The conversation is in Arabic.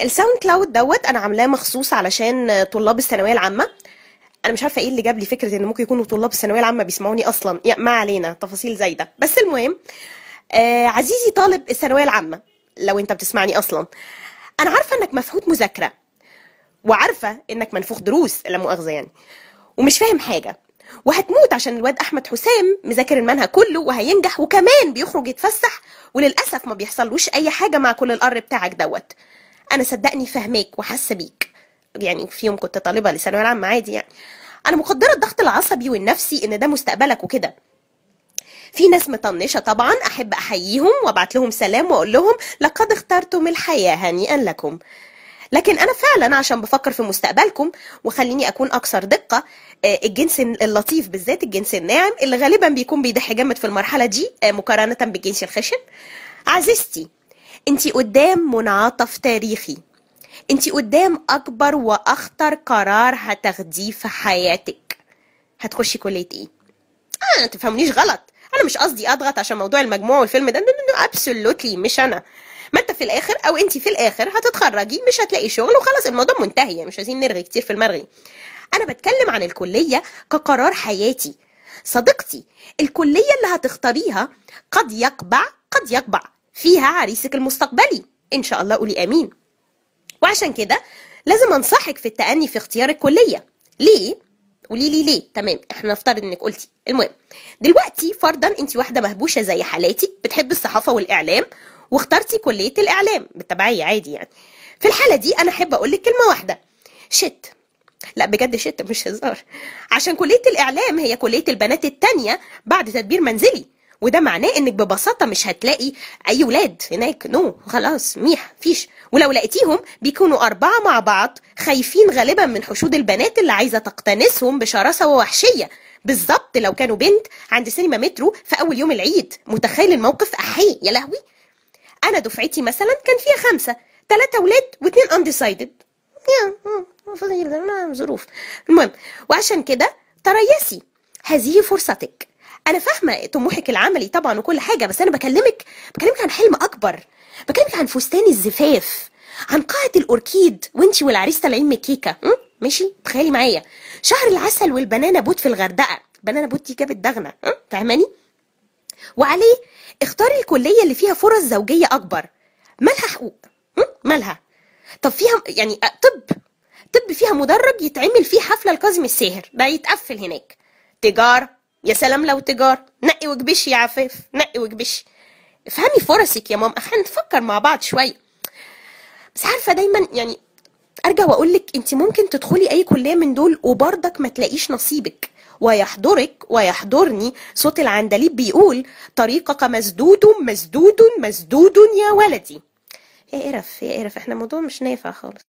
الساوند كلاود دوت انا عاملاه مخصوص علشان طلاب الثانويه العامه. انا مش عارفه ايه اللي جاب لي فكره ان ممكن يكونوا طلاب الثانويه العامه بيسمعوني اصلا، يعني ما علينا تفاصيل زي ده. بس المهم، عزيزي طالب الثانويه العامه، لو انت بتسمعني اصلا، انا عارفه انك مفحوط مذاكره، وعارفه انك منفوخ دروس، لا مؤاخذه يعني، ومش فاهم حاجه، وهتموت عشان الواد احمد حسام مذاكر المنهج كله وهينجح، وكمان بيخرج يتفسح، وللاسف ما بيحصلوش اي حاجه مع كل القر بتاعك دوت. انا صدقني فاهماك وحاسه بيك، يعني في يوم كنت طالبه لثانويه العامه عادي يعني. انا مقدره الضغط العصبي والنفسي ان ده مستقبلك وكده. في ناس مطنشه طبعا، احب احييهم وابعت لهم سلام واقول لهم لقد اخترتم الحياه هنيئا لكم. لكن انا فعلا عشان بفكر في مستقبلكم وخليني اكون اكثر دقه، الجنس اللطيف بالذات الجنس الناعم اللي غالبا بيكون بيضحي جامد في المرحله دي مقارنه بالجنس الخشن. عزيزتي، انتي قدام منعطف تاريخي، انتي قدام اكبر واخطر قرار هتاخديه في حياتك. هتخشي كليه ايه؟ ما تفهمنيش غلط، انا مش قصدي اضغط عشان موضوع المجموع والفيلم ده، ابسولوتلي مش انا. ما انت في الاخر او انت في الاخر هتتخرجي مش هتلاقي شغل وخلاص الموضوع منتهي، يعني مش عايزين نرغي كتير في المرغي. انا بتكلم عن الكليه كقرار حياتي. صديقتي، الكليه اللي هتختاريها قد يقبع فيها عريسك المستقبلي، ان شاء الله قولي امين. وعشان كده لازم انصحك في التأني في اختيار الكليه. ليه؟ قولي لي ليه. تمام، احنا نفترض انك قلتي. المهم، دلوقتي فرضا انت واحده مهبوشه زي حالاتي بتحب الصحافه والاعلام واخترتي كليه الاعلام بالتبعيه عادي يعني. في الحاله دي انا احب اقول لك كلمه واحده: شت. لا بجد شت مش هزار، عشان كليه الاعلام هي كليه البنات التانية بعد تدبير منزلي، وده معناه انك ببساطه مش هتلاقي اي ولاد هناك، خلاص ميح فيش، ولو لقيتيهم بيكونوا 4 مع بعض خايفين غالبا من حشود البنات اللي عايزه تقتنصهم بشراسه ووحشيه، بالظبط لو كانوا بنت عند سينما مترو في اول يوم العيد. متخيل الموقف؟ احي يا لهوي. انا دفعتي مثلا كان فيها 5، 3 ولاد و2 undecided، ظروف. المهم، وعشان كده تريسي، هذه فرصتك. انا فاهمه طموحك العملي طبعا وكل حاجه، بس انا بكلمك عن حلم اكبر، بكلمك عن فستان الزفاف، عن قاعه الاوركيد وانتي والعريس طالعين من الكيكه. ماشي، تخيلي معايا شهر العسل والبنانا بوت في الغردقه. بنانا بوت دي جابت دغنه، فاهماني؟ وعليه اختاري الكليه اللي فيها فرص زوجيه اكبر. مالها حقوق؟ مالها؟ طب فيها يعني طب فيها مدرج يتعمل فيه حفله لكاظم الساهر، ده يتقفل هناك. تجار، يا سلام لو تجار، نقي وكبشي يا عفاف، نقي وكبشي. افهمي فرصك يا ماما، احنا نفكر مع بعض شويه. بس عارفه دايما يعني ارجع واقول لك انت ممكن تدخلي اي كليه من دول وبرضك ما تلاقيش نصيبك، ويحضرك ويحضرني صوت العندليب بيقول: طريقك مسدود مسدود مسدود يا ولدي. يا قرف يا قرف، احنا الموضوع مش نافع خالص.